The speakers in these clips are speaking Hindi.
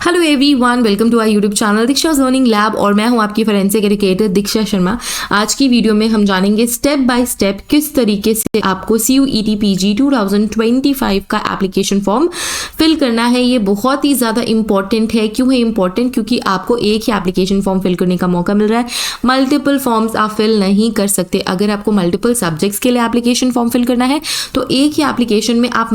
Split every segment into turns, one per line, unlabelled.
Hello everyone, welcome to our YouTube channel Diksha's learning lab और मैं हूं आपकी फोरेंसिक एजुकेटर दीक्षा शर्मा। आज की वीडियो में हम जानेंगे स्टेप बाय स्टेप किस तरीके से आपको CUET PG 2025 का एप्लीकेशन फॉर्म फिल करना है। ये बहुत ही ज़्यादा इंपॉर्टेंट है। क्यों है इंपॉर्टेंट? क्योंकि आपको एक ही एप्लीकेशन फॉर्म फिल करने का मौका मिल रहा है। मल्टीपल फॉर्म्स आप फिल नहीं कर सकते। अगर आपको मल्टीपल सब्जेक्ट्स के लिए एप्लीकेशन फॉर्म फिल करना है तो एक ही एप्लीकेशन में आप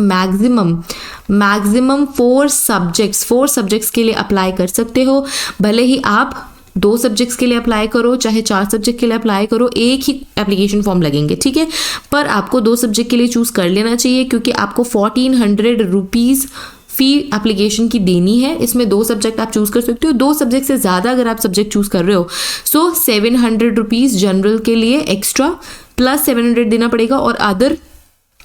मैक्सिमम 4 सब्जेक्ट्स के लिए अप्लाई कर सकते हो। भले ही आप 2 सब्जेक्ट्स के लिए अप्लाई करो, चाहे 4 सब्जेक्ट के लिए अप्लाई करो, एक ही एप्लीकेशन फॉर्म लगेंगे, ठीक है। पर आपको 2 सब्जेक्ट के लिए चूज कर लेना चाहिए क्योंकि आपको 1400 रुपीज़ फी एप्लीकेशन की देनी है। इसमें 2 सब्जेक्ट आप चूज कर सकते हो। 2 सब्जेक्ट से ज़्यादा अगर आप सब्जेक्ट चूज कर रहे हो सो 700 रुपीज़ जनरल के लिए एक्स्ट्रा प्लस 700 देना पड़ेगा और अदर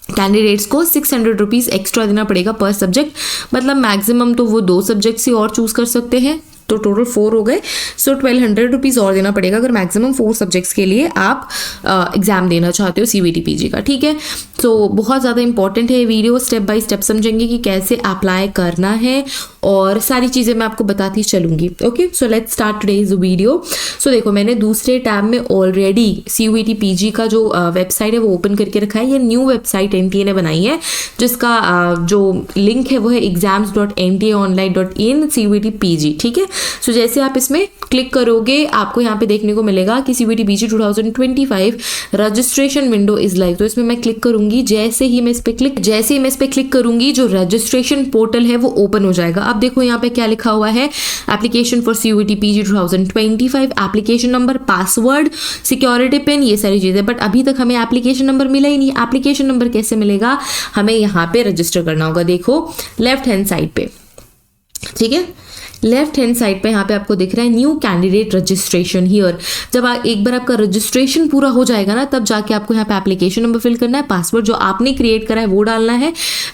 कैंडिडेट्स को 600 रुपीज़ एक्स्ट्रा देना पड़ेगा पर सब्जेक्ट। मतलब मैक्सिमम तो वो 2 सब्जेक्ट्स ही और चूज कर सकते हैं, तो टोटल 4 हो गए। सो 1200 रुपीज़ और देना पड़ेगा अगर मैक्सिमम 4 सब्जेक्ट्स के लिए आप एग्जाम देना चाहते हो CUET PG का, ठीक है। तो बहुत ज़्यादा इंपॉर्टेंट है ये वीडियो। स्टेप बाय स्टेप समझेंगे कि कैसे अप्लाई करना है और सारी चीज़ें मैं आपको बताती चलूँगी। Okay, so let's start today's video. So देखो, मैंने दूसरे टैब में ऑलरेडी CUET PG का जो वेबसाइट है वो ओपन करके रखा है। ये न्यू वेबसाइट NTA ने बनाई है जिसका जो लिंक है वो है exams.ntaonline.in CUET PG, ठीक है। सो जैसे आप इसमें क्लिक करोगे आपको यहाँ पे देखने को मिलेगा कि CUET PG 2025 registration window is live. तो इसमें मैं क्लिक करूंगी। जैसे ही मैं इस पे क्लिक करूंगी जो रजिस्ट्रेशन पोर्टल है वो ओपन हो जाएगा। अब देखो यहाँ पे क्या लिखा हुआ है, application for CUET PG 2025, application number, password, security pin, ये सारी चीजें। बट अभी तक हमें एप्लीकेशन नंबर मिला ही नहीं। एप्लीकेशन नंबर कैसे मिलेगा? हमें यहाँ पे रजिस्टर करना होगा। देखो लेफ्ट हैंड साइड पे, ठीक है, लेफ्ट हैंड साइड पे यहाँ पे आपको दिख रहा है न्यू कैंडिडेट रजिस्ट्रेशन हियर। जब एक बार आपका रजिस्ट्रेशन पूरा हो जाएगा ना, तब जाके आपको यहाँ पे एप्लीकेशन नंबर फिल करना है, पासवर्ड जो आपने क्रिएट करा है वो डालना है,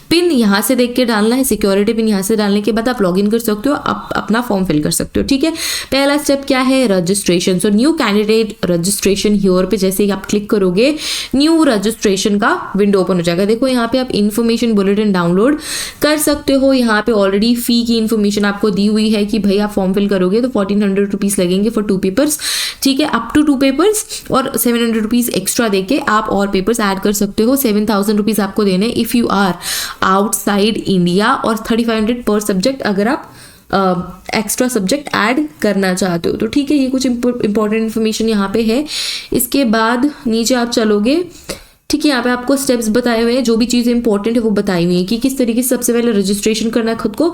पिन यहाँ से देख के डालना है, सिक्योरिटी पिन यहाँ से डालने के बाद आप लॉगिन कर सकते हो, आप अपना फॉर्म फिल कर सकते हो, ठीक है। पहला स्टेप क्या है? Registration. So new candidate registration here पे जैसे ही आप क्लिक करोगे न्यू रजिस्ट्रेशन का विंडो ओपन हो जाएगा। देखो यहाँ पे आप इन्फॉर्मेशन बुलेटिन डाउनलोड कर सकते हो। यहाँ पे ऑलरेडी फी की इन्फॉर्मेशन आपको दी हुई है कि भाई आप फॉर्म फिल करोगे तो 1400 रुपीज़ लगेंगे फॉर 2 पेपर्स, ठीक है, अप टू 2 पेपर्स, और 700 रुपीज़ एक्स्ट्रा देके आप और पेपर्स ऐड कर सकते हो। 7000 रुपीज़ आपको देने if you are outside India और 3500 पर सब्जेक्ट अगर आप एक्स्ट्रा सब्जेक्ट ऐड करना चाहते हो तो, ठीक है। ये कुछ इंपॉर्टेंट इन्फॉर्मेशन यहाँ पे है। इसके बाद नीचे आप चलोगे, ठीक है, यहाँ पे आपको स्टेप्स बताए हुए हैं, जो भी चीज़ें इंपॉर्टेंट है वो बताई हुई है कि किस तरीके से सबसे पहले रजिस्ट्रेशन करना है खुद को,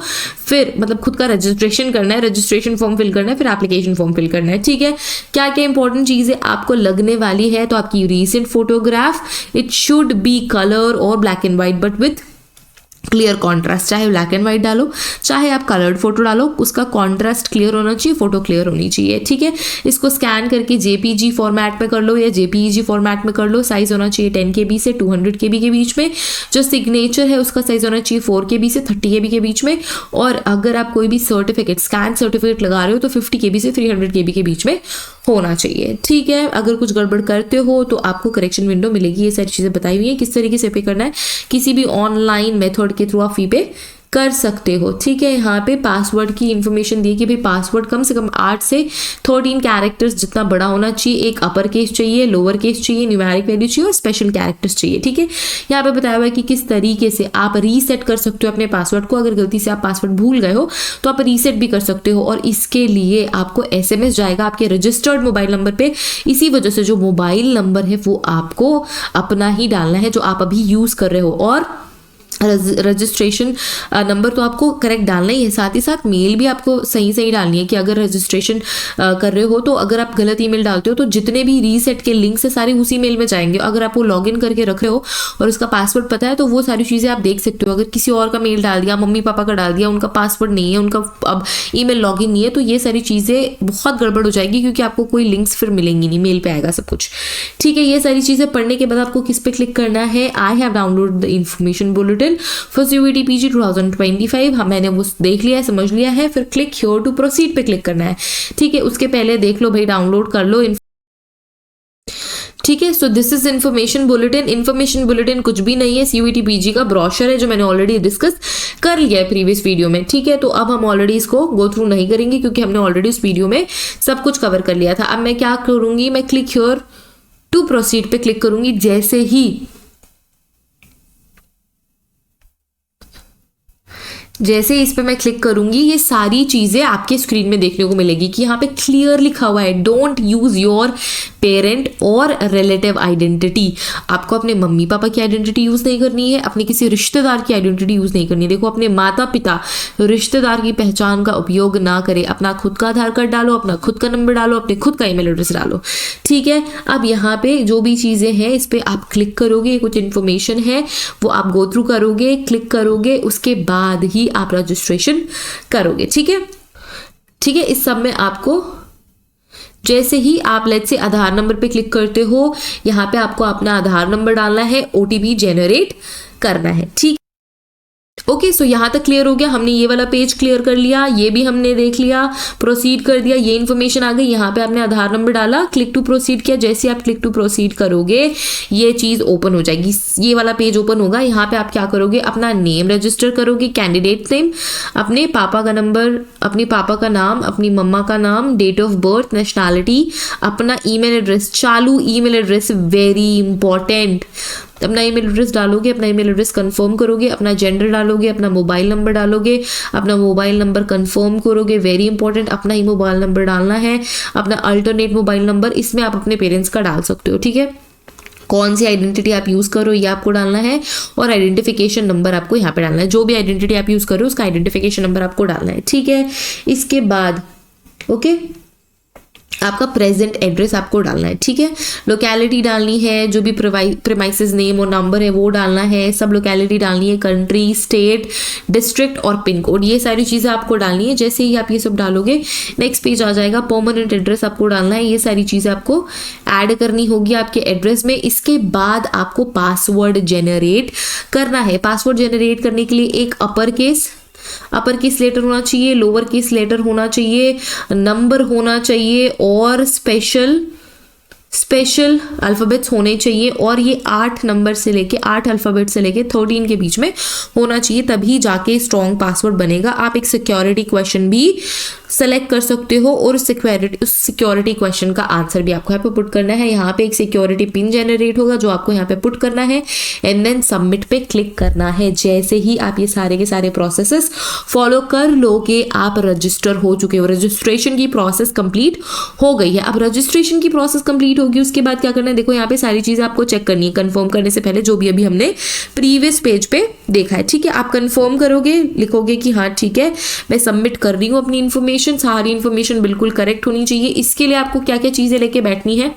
फिर मतलब खुद का रजिस्ट्रेशन करना है, रजिस्ट्रेशन फॉर्म फिल करना है, फिर एप्लीकेशन फॉर्म फिल करना है, ठीक है। क्या क्या इंपॉर्टेंट चीज़ें आपको लगने वाली है? तो आपकी recent photograph, it should be colour और black and white but with clear contrast. चाहे ब्लैक एंड वाइट डालो चाहे आप कलर्ड फोटो डालो, उसका कॉन्ट्रास्ट क्लियर होना चाहिए, फोटो क्लियर होनी चाहिए, ठीक है। इसको स्कैन करके JPG फॉर्मेट में कर लो या JPEG फॉर्मेट में कर लो। साइज होना चाहिए 10 KB से 200 KB के बीच में। जो सिग्नेचर है उसका साइज होना चाहिए 4 KB से 30 KB के बीच में। और अगर आप कोई भी सर्टिफिकेट, स्कैन सर्टिफिकेट लगा रहे हो तो 50 KB से 300 KB के बीच में होना चाहिए, ठीक है। अगर कुछ गड़बड़ करते हो तो आपको करेक्शन विंडो मिलेगी। ये सारी चीज़ें बताई हुई है किस तरीके से पे करना है। किसी भी ऑनलाइन मेथड के थ्रू आप फी पे कर सकते हो, ठीक है। यहाँ पे पासवर्ड की इंफॉर्मेशन दी कि भाई पासवर्ड कम से कम 8 से 13 कैरेक्टर्स जितना बड़ा होना चाहिए। एक अपर केस चाहिए, लोअर केस चाहिए, न्यूमेरिक वैल्यू चाहिए और स्पेशल कैरेक्टर्स चाहिए, ठीक है। यहाँ पे बताया हुआ है कि किस तरीके से आप रीसेट कर सकते हो अपने पासवर्ड को। अगर गलती से आप पासवर्ड भूल गए हो तो आप रीसेट भी कर सकते हो और इसके लिए आपको SMS जाएगा आपके रजिस्टर्ड मोबाइल नंबर पे। इसी वजह से जो मोबाइल नंबर है वो आपको अपना ही डालना है जो आप अभी यूज़ कर रहे हो, और रजिस्ट्रेशन नंबर तो आपको करेक्ट डालना ही है। साथ ही साथ मेल भी आपको सही डालनी है कि अगर रजिस्ट्रेशन कर रहे हो तो अगर आप गलत ईमेल डालते हो तो जितने भी रीसेट के लिंक्स है सारे उसी मेल में जाएंगे। अगर आप वो लॉगिन करके रख रहे हो और उसका पासवर्ड पता है तो वो सारी चीज़ें आप देख सकते हो। अगर किसी और का मेल डाल दिया, मम्मी पापा का डाल दिया, उनका पासवर्ड नहीं है, उनका अब ईमेल लॉगिन नहीं है, तो ये सारी चीज़ें बहुत गड़बड़ हो जाएगी क्योंकि आपको कोई लिंक्स फिर मिलेंगी नहीं, मेल पे आएगा सब कुछ, ठीक है। ये सारी चीज़ें पढ़ने के बाद आपको किस पे क्लिक करना है? I have download the information bulletin for CUET PG 2025। मैंने वो देख लिया है, समझ लिया है। फिर क्लिक हियर टू प्रोसीड पे क्लिक करना है, ठीक है। उसके पहले देख लो भाई, डाउनलोड कर लो, ठीक है। So this is information bulletin. Information bulletin कुछ भी नहीं है, सीयूईटी पीजी का ब्रोशर है जो मैंने ऑलरेडी डिस्कस कर लिया है प्रीवियस वीडियो में। ठीक है, तो अब हम ऑलरेडी इसको गो थ्रू नहीं करेंगे क्योंकि हमने ऑलरेडी उस वीडियो में सब कुछ कवर कर लिया था। अब मैं क्या करूंगी, मैं क्लिक हियर टू प्रोसीड पे क्लिक करूंगी। जैसे इस पे मैं क्लिक करूंगी, ये सारी चीजें आपके स्क्रीन में देखने को मिलेगी कि यहाँ पे क्लियर लिखा हुआ है डोंट यूज योर पेरेंट और रिलेटिव आइडेंटिटी। आपको अपने मम्मी पापा की आइडेंटिटी यूज नहीं करनी है, अपने किसी रिश्तेदार की आइडेंटिटी यूज नहीं करनी है। देखो, अपने माता पिता रिश्तेदार की पहचान का उपयोग ना करें। अपना खुद का आधार कार्ड डालो, अपना खुद का नंबर डालो, अपने खुद का ईमेल एड्रेस डालो। ठीक है, अब यहाँ पे जो भी चीजें हैं इस पे आप क्लिक करोगे, कुछ इन्फॉर्मेशन है वो आप गो थ्रू करोगे, क्लिक करोगे, उसके बाद ही आप रजिस्ट्रेशन करोगे। ठीक है, ठीक है। इस सब में आपको जैसे ही आप लेट्स से आधार नंबर पे क्लिक करते हो, यहां पे आपको अपना आधार नंबर डालना है, ओटीपी जनरेट करना है। ठीक, ओके। सो यहां तक क्लियर हो गया। हमने ये वाला पेज क्लियर कर लिया, ये भी हमने देख लिया, प्रोसीड कर दिया, ये इन्फॉर्मेशन आ गई। यहाँ पे आपने आधार नंबर डाला, क्लिक टू प्रोसीड किया। जैसे आप क्लिक टू प्रोसीड करोगे ये चीज ओपन हो जाएगी, ये वाला पेज ओपन होगा। यहाँ पे आप क्या करोगे, अपना नेम रजिस्टर करोगे, कैंडिडेट नेम, अपने पापा का नंबर, अपने पापा का नाम, अपनी मम्मा का नाम, डेट ऑफ बर्थ, नेशनैलिटी, अपना ईमेल एड्रेस, चालू ईमेल एड्रेस, वेरी इंपॉर्टेंट। अपना ईमेल एड्रेस डालोगे, अपना ईमेल एड्रेस कंफर्म करोगे, अपना जेंडर डालोगे, अपना मोबाइल नंबर डालोगे, अपना मोबाइल नंबर कंफर्म करोगे, वेरी इंपॉर्टेंट। अपना ही मोबाइल नंबर डालना है, अपना अल्टरनेट मोबाइल नंबर, इसमें आप अपने पेरेंट्स का डाल सकते हो। ठीक है, कौन सी आइडेंटिटी आप यूज करो ये आपको डालना है, और आइडेंटिफिकेशन नंबर आपको यहाँ पे डालना है। जो भी आइडेंटिटी आप यूज करो उसका आइडेंटिफिकेशन नंबर आपको डालना है। ठीक है, इसके बाद ओके आपका प्रेजेंट एड्रेस आपको डालना है। ठीक है, लोकेलिटी डालनी है, जो भी प्रीमाइसेस नेम और नंबर है वो डालना है, सब लोकेलिटी डालनी है, कंट्री, स्टेट, डिस्ट्रिक्ट और पिन कोड, ये सारी चीज़ें आपको डालनी है। जैसे ही आप ये सब डालोगे नेक्स्ट पेज आ जाएगा, परमानेंट एड्रेस आपको डालना है, ये सारी चीज़ें आपको ऐड करनी होगी आपके एड्रेस में। इसके बाद आपको पासवर्ड जेनरेट करना है। पासवर्ड जेनरेट करने के लिए एक अपर केस लेटर होना चाहिए, लोअर केस लेटर होना चाहिए, नंबर होना चाहिए और स्पेशल अल्फाबेट्स होने चाहिए, और ये 8 नंबर से लेके 8 अल्फाबेट से लेके 13 के बीच में होना चाहिए, तभी जाके स्ट्रॉन्ग पासवर्ड बनेगा। आप एक सिक्योरिटी क्वेश्चन भी सेलेक्ट कर सकते हो और उस सिक्योरिटी क्वेश्चन का आंसर भी आपको यहाँ पे पुट करना है। यहाँ पे एक सिक्योरिटी पिन जनरेट होगा जो आपको यहाँ पे पुट करना है, एंड देन सबमिट पे क्लिक करना है। जैसे ही आप ये सारे के सारे प्रोसेसेस फॉलो कर लोगे, आप रजिस्टर हो चुके हो, रजिस्ट्रेशन की प्रोसेस कंप्लीट हो गई है। अब रजिस्ट्रेशन की प्रोसेस कंप्लीट होगी, उसके बाद क्या करना है, देखो यहाँ पे सारी चीजें आपको चेक करनी है कंफर्म करने से पहले, जो भी अभी हमने प्रीवियस पेज पे देखा है। ठीक है, आप कंफर्म करोगे, लिखोगे कि हाँ ठीक है मैं सबमिट कर रही हूँ अपनी इन्फॉर्मेशन, सारी इन्फॉर्मेशन बिल्कुल करेक्ट होनी चाहिए। इसके लिए आपको क्या क्या चीजें लेके बैठनी है,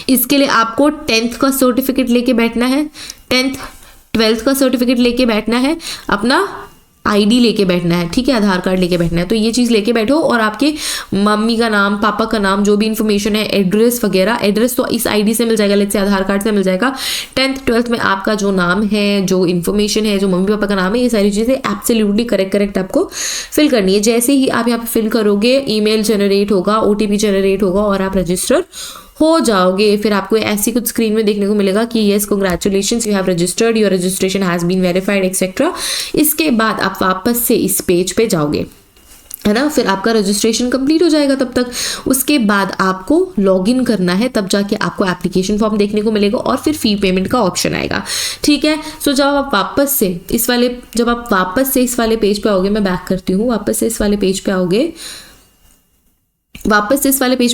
इसके लिए आपको 10th का सर्टिफिकेट लेके बैठना है, 10th 12th का सर्टिफिकेट लेके बैठना है, अपना आईडी लेके बैठना है। ठीक है, आधार कार्ड लेके बैठना है। तो ये चीज़ लेके बैठो, और आपके मम्मी का नाम, पापा का नाम, जो भी इन्फॉर्मेशन है, एड्रेस वगैरह, एड्रेस तो इस आईडी से मिल जाएगा, लेट्स से आधार कार्ड से मिल जाएगा। 10th 12th में आपका जो नाम है, जो इन्फॉर्मेशन है, जो मम्मी पापा का नाम है, ये सारी चीज़ें एब्सोल्युटली करेक्ट आपको फिल करनी है। जैसे ही आप यहाँ पे फिल करोगे, ईमेल जनरेट होगा, ओटीपी जनरेट होगा और आप रजिस्टर हो जाओगे। फिर आपको ऐसी कुछ स्क्रीन में देखने को मिलेगा कि yes congratulations, you have registered, your registration has been verified etcetera. इसके बाद आप वापस से इस पेज पे जाओगे, है ना, फिर आपका रजिस्ट्रेशन कंप्लीट हो जाएगा तब तक। उसके बाद आपको लॉगिन करना है, तब जाके आपको एप्लीकेशन फॉर्म देखने को मिलेगा और फिर फी पेमेंट का ऑप्शन आएगा। ठीक है, सो जब आप वापस से इस वाले पेज पे आओगे, मैं बैक करती हूँ, वापस से इस वाले पेज पे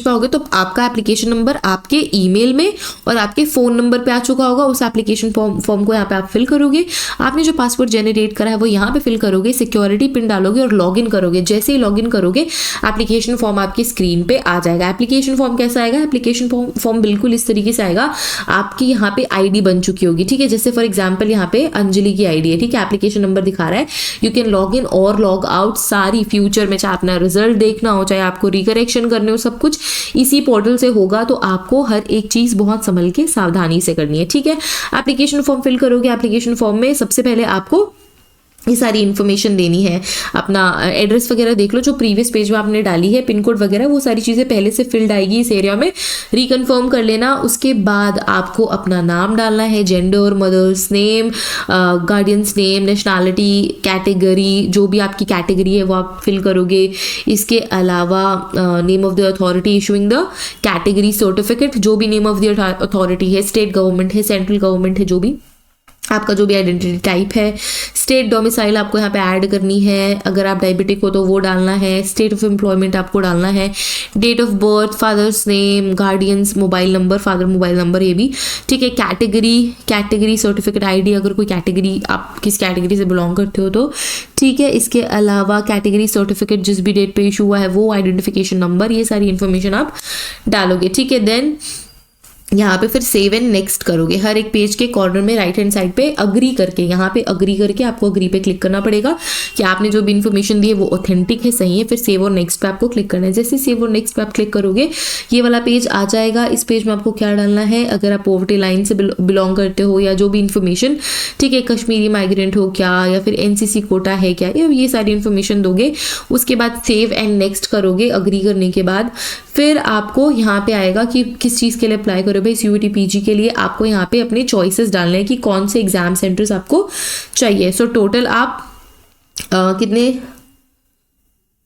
आओगे, तो आपका एप्लीकेशन नंबर आपके ईमेल में और आपके फ़ोन नंबर पे आ चुका होगा। उस एप्लीकेशन फॉर्म को यहाँ पे आप फिल करोगे, आपने जो पासवर्ड जनरेट करा है वो यहाँ पे फिल करोगे, सिक्योरिटी पिन डालोगे और लॉगिन करोगे। जैसे ही लॉगिन करोगे एप्लीकेशन फॉर्म आपकी स्क्रीन पे आ जाएगा। एप्लीकेशन फॉर्म कैसा आएगा, एप्लीकेशन फॉर्म बिल्कुल इस तरीके से आएगा, आपकी यहाँ पे आईडी बन चुकी होगी। ठीक है, जैसे फॉर एग्जाम्पल यहाँ पे अंजलि की आईडी है, ठीक है, एप्लीकेशन नंबर दिखा रहा है, यू कैन लॉग इन और लॉग आउट, सारी फ्यूचर में चाहे अपना रिजल्ट देखना हो, चाहे आपको रिकरेक्शन करने हो, सब कुछ इसी पोर्टल से होगा। तो आपको हर एक चीज बहुत संभल के सावधानी से करनी है। ठीक है, एप्लीकेशन फॉर्म फिल करोगे, एप्लीकेशन फॉर्म में सबसे पहले आपको ये सारी इन्फॉर्मेशन देनी है, अपना एड्रेस वगैरह देख लो जो प्रीवियस पेज में आपने डाली है, पिन कोड वगैरह, वो सारी चीज़ें पहले से फिल्ड आएगी इस एरिया में, रिकन्फर्म कर लेना। उसके बाद आपको अपना नाम डालना है, gender, mother's name, guardian's name, nationality, category, जो भी आपकी कैटेगरी है वो आप फिल करोगे। इसके अलावा name of the authority issuing the category certificate, जो भी नेम ऑफ द अथॉरिटी है, स्टेट गवर्नमेंट है, सेंट्रल गवर्नमेंट है, जो भी आपका जो भी आइडेंटिटी टाइप है, स्टेट डोमिसाइल आपको यहाँ पे ऐड करनी है, अगर आप डायबिटिक हो तो वो डालना है, स्टेट ऑफ एम्प्लॉयमेंट आपको डालना है, date of birth, father's name, guardian's mobile number, father mobile number, ये भी ठीक है। कैटेगरी सर्टिफिकेट आईडी, अगर कोई कैटेगरी, आप किस कैटेगरी से बिलोंग करते हो तो ठीक है। इसके अलावा कैटेगरी सर्टिफिकेट जिस भी डेट पे इशू हुआ है वो, आइडेंटिफिकेशन नंबर, ये सारी इन्फॉर्मेशन आप डालोगे, ठीक है। देन यहाँ पे फिर सेव एंड नेक्स्ट करोगे। हर एक पेज के कॉर्नर में राइट हैंड साइड पे अग्री करके, यहाँ पे अग्री करके आपको अग्री पे क्लिक करना पड़ेगा कि आपने जो भी इन्फॉर्मेशन दी है वो ऑथेंटिक है, सही है। फिर सेव और नेक्स्ट पे आपको क्लिक करना है। जैसे सेव और नेक्स्ट पे आप क्लिक करोगे ये वाला पेज आ जाएगा। इस पेज में आपको क्या डालना है, अगर आप पॉवर्टी लाइन से बिलोंग करते हो या जो भी इन्फॉर्मेशन, ठीक है, कश्मीरी माइग्रेंट हो क्या, या फिर एनसीसी कोटा है क्या, ये सारी इन्फॉर्मेशन दोगे। उसके बाद सेव एंड नेक्स्ट करोगे अग्री करने के बाद। फिर आपको यहाँ पे आएगा कि किस चीज़ के लिए अप्लाई करो भाई, सीयूईटी पीजी के लिए आपको यहाँ पे अपने चॉइसेस डालने हैं कि कौन से एग्जाम सेंटर्स आपको चाहिए। सो टोटल आप कितने,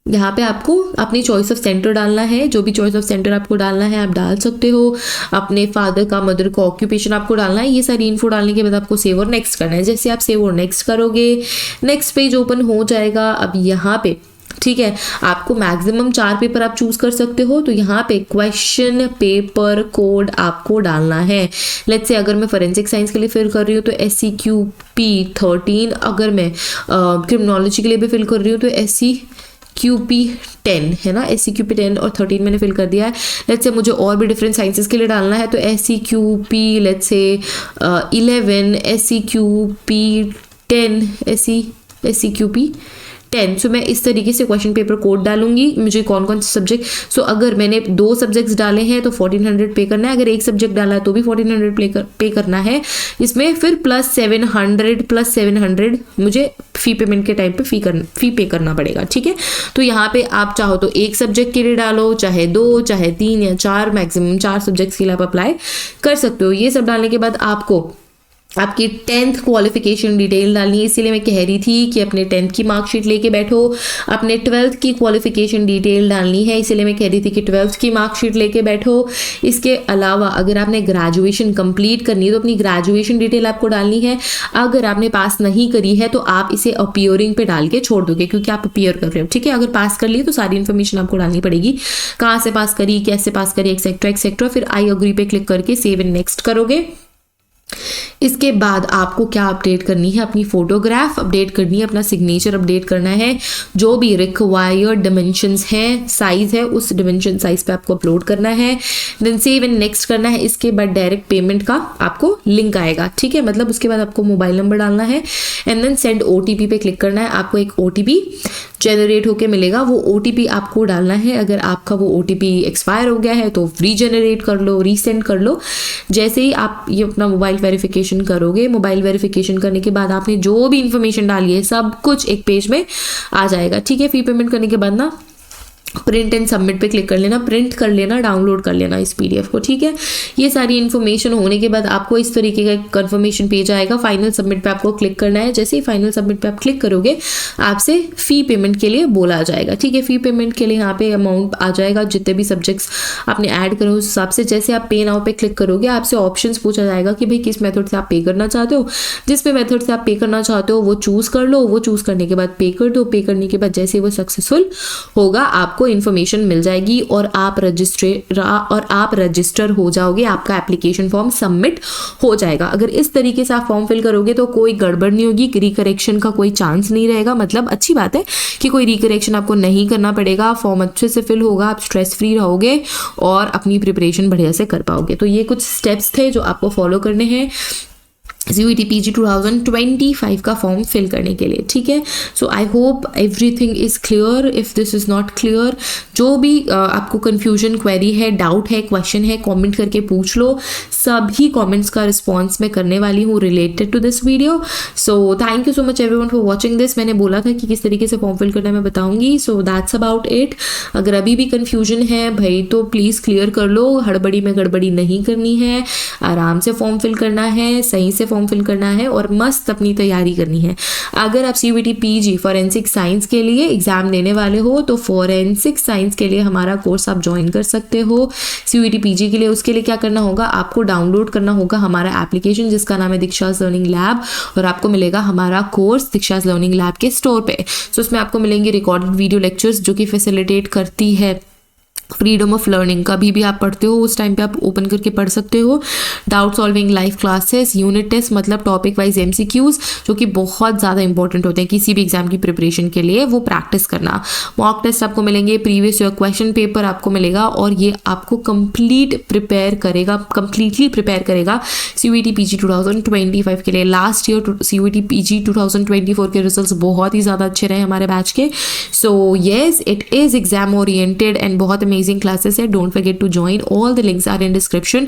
यहाँ पे आपको अपनी चॉइस ऑफ सेंटर डालना है, जो भी चॉइस ऑफ सेंटर आपको डालना है आप डाल सकते हो। अपने फादर का, मदर का ऑक्यूपेशन आपको डालना है। ये सारी इन्फो डालने के बाद आपको सेव और नेक्स्ट करना है। जैसे आप सेव और नेक्स्ट करोगे नेक्स्ट पेज ओपन हो जाएगा। अब यहाँ पे ठीक है, आपको मैक्सिमम 4 पेपर आप चूज कर सकते हो। तो यहाँ पे क्वेश्चन पेपर कोड आपको डालना है। लेट्स से अगर मैं फोरेंसिक साइंस के लिए फिल कर रही हूँ तो SCQP 13, अगर मैं क्रिमिनोलॉजी के लिए भी फिल कर रही हूँ तो SCQP 10 है ना, SCQP 10 और 13 मैंने फिल कर दिया है। लेट्स से मुझे और भी डिफरेंट साइंसेस के लिए डालना है तो SCQP let's say 11, SCQP 10, SCQP 10। सो मैं इस तरीके से क्वेश्चन पेपर कोड डालूंगी, मुझे कौन कौन से सब्जेक्ट। सो अगर मैंने 2 सब्जेक्ट्स डाले हैं तो 1400 पे करना है, अगर एक सब्जेक्ट डाला है तो भी 1400 पे करना है। इसमें फिर प्लस 700 मुझे फी पेमेंट के टाइम पे फी पे करना पड़ेगा, ठीक है। तो यहाँ पे आप चाहो तो एक सब्जेक्ट के लिए डालो, चाहे 2, चाहे 3 या 4, मैक्सिमम 4 सब्जेक्ट्स के लिए आप अप्लाई कर सकते हो। ये सब डालने के बाद आपको आपकी 10th क्वालिफिकेशन डिटेल डालनी है। इसीलिए मैं कह रही थी कि अपने 10th की मार्कशीट लेके बैठो। अपने 12th की क्वालिफिकेशन डिटेल डालनी है, इसीलिए मैं कह रही थी कि 12th की मार्कशीट लेके बैठो। इसके अलावा अगर आपने ग्रेजुएशन कंप्लीट करनी है तो अपनी ग्रेजुएशन डिटेल आपको डालनी है। अगर आपने पास नहीं करी है तो आप इसे अपीयरिंग पे डाल के छोड़ दोगे, क्योंकि आप अपीयर कर रहे हो, ठीक है। अगर पास कर लिए तो सारी इन्फॉर्मेशन आपको डालनी पड़ेगी, कहाँ से पास करी, कैसे पास करी, एक्सेट्रा एक्सेट्रा। फिर आई अग्री पे क्लिक करके सेव एंड नेक्स्ट करोगे। इसके बाद आपको क्या अपडेट करनी है, अपनी फोटोग्राफ अपडेट करनी है, अपना सिग्नेचर अपडेट करना है, जो भी रिक्वायर्ड डिमेंशंस है, साइज है, उस डिमेंशन साइज पे आपको अपलोड करना है। देन सेव एंड नेक्स्ट करना है। इसके बाद डायरेक्ट पेमेंट का आपको लिंक आएगा, ठीक है। मतलब उसके बाद आपको मोबाइल नंबर डालना है एंड देन सेंड OTP पे क्लिक करना है। आपको एक OTP जनरेट होके मिलेगा, वो OTP आपको डालना है। अगर आपका वो OTP एक्सपायर हो गया है तो रीजनरेट कर लो, रीसेंड कर लो। जैसे ही आप ये अपना मोबाइल वेरिफिकेशन करोगे, मोबाइल वेरिफिकेशन करने के बाद आपने जो भी इंफॉर्मेशन डाली है सब कुछ एक पेज में आ जाएगा, ठीक है। फी पेमेंट करने के बाद ना प्रिंट एंड सबमिट पे क्लिक कर लेना, प्रिंट कर लेना, डाउनलोड कर लेना इस PDF को, ठीक है। ये सारी इन्फॉर्मेशन होने के बाद आपको इस तरीके का कंफर्मेशन पेज आएगा। फाइनल सबमिट पे आपको क्लिक करना है। जैसे ही फाइनल सबमिट पे आप क्लिक करोगे आपसे फी पेमेंट के लिए बोला जाएगा, ठीक है। फी पेमेंट के लिए यहाँ पे अमाउंट आ जाएगा, जितने भी सब्जेक्ट्स आपने ऐड करो उस हिसाब से। जैसे आप पे नाउ पे क्लिक करोगे आपसे ऑप्शन पूछा जाएगा कि भाई किस मेथड से आप पे करना चाहते हो। जिस भी मेथड से आप पे करना चाहते हो वो चूज कर लो, वो चूज करने के बाद पे कर दो। पे करने के बाद जैसे वो सक्सेसफुल होगा आपको इन्फॉर्मेशन मिल जाएगी और आप रजिस्टर हो जाओगे, आपका एप्लीकेशन फॉर्म सबमिट हो जाएगा। अगर इस तरीके से आप फॉर्म फिल करोगे तो कोई गड़बड़ नहीं होगी, रिकरेक्शन का कोई चांस नहीं रहेगा। मतलब अच्छी बात है कि कोई रिकरेक्शन आपको नहीं करना पड़ेगा, फॉर्म अच्छे से फिल होगा, आप स्ट्रेस फ्री रहोगे और अपनी प्रिपरेशन बढ़िया से कर पाओगे। तो ये कुछ स्टेप्स थे जो आपको फॉलो करने हैं। CUET PG 2025 का फॉर्म फिल करने के लिए, ठीक है। So I hope everything is clear. If this is not clear, जो भी आपको कन्फ्यूजन, क्वेरी है, डाउट है, क्वेश्चन है, कमेंट करके पूछ लो। सभी कमेंट्स का रिस्पॉन्स मैं करने वाली हूँ related to this video. So thank you so much everyone for watching this. मैंने बोला था कि किस तरीके से फॉर्म फिल करना है मैं बताऊंगी। So that's about it. अगर अभी भी कन्फ्यूजन है भाई तो प्लीज़ क्लियर कर लो। हड़बड़ी में गड़बड़ी नहीं करनी है, आराम से फॉर्म फिल करना है, सही से फॉर्म फिल करना है और मस्त अपनी तैयारी करनी है। अगर आप CUET PG फॉरेंसिक साइंस के लिए एग्जाम देने वाले हो तो फॉरेंसिक साइंस के लिए हमारा कोर्स आप ज्वाइन कर सकते हो। CUET PG के लिए, उसके लिए क्या करना होगा, आपको डाउनलोड करना होगा हमारा एप्लीकेशन जिसका नाम है दीक्षाज लर्निंग लैब, और आपको मिलेगा हमारा कोर्स दीक्षाज लर्निंग लैब के स्टोर पे। सो उसमें आपको मिलेंगे रिकॉर्डेड वीडियो लेक्चर्स जो कि फैसिलिटेट करती है फ्रीडम ऑफ लर्निंग। कभी भी आप पढ़ते हो उस टाइम पे आप ओपन करके पढ़ सकते हो। Doubt solving live classes, unit test मतलब टॉपिक वाइज MCQs जो कि बहुत ज़्यादा इंपॉर्टेंट होते हैं किसी भी एग्जाम की प्रिपरेशन के लिए, वो प्रैक्टिस करना। मॉक टेस्ट आपको मिलेंगे, प्रीवियस ईयर क्वेश्चन पेपर आपको मिलेगा, और ये आपको कंप्लीटली प्रिपेयर करेगा CUET PG 2025 के लिए। लास्ट ईयर CUET PG 2024 के रिजल्ट्स बहुत ही ज़्यादा अच्छे रहे हमारे बैच के। So yes, it is exam oriented and बहुत amazing classes है. Don't forget to join. All the links are in description.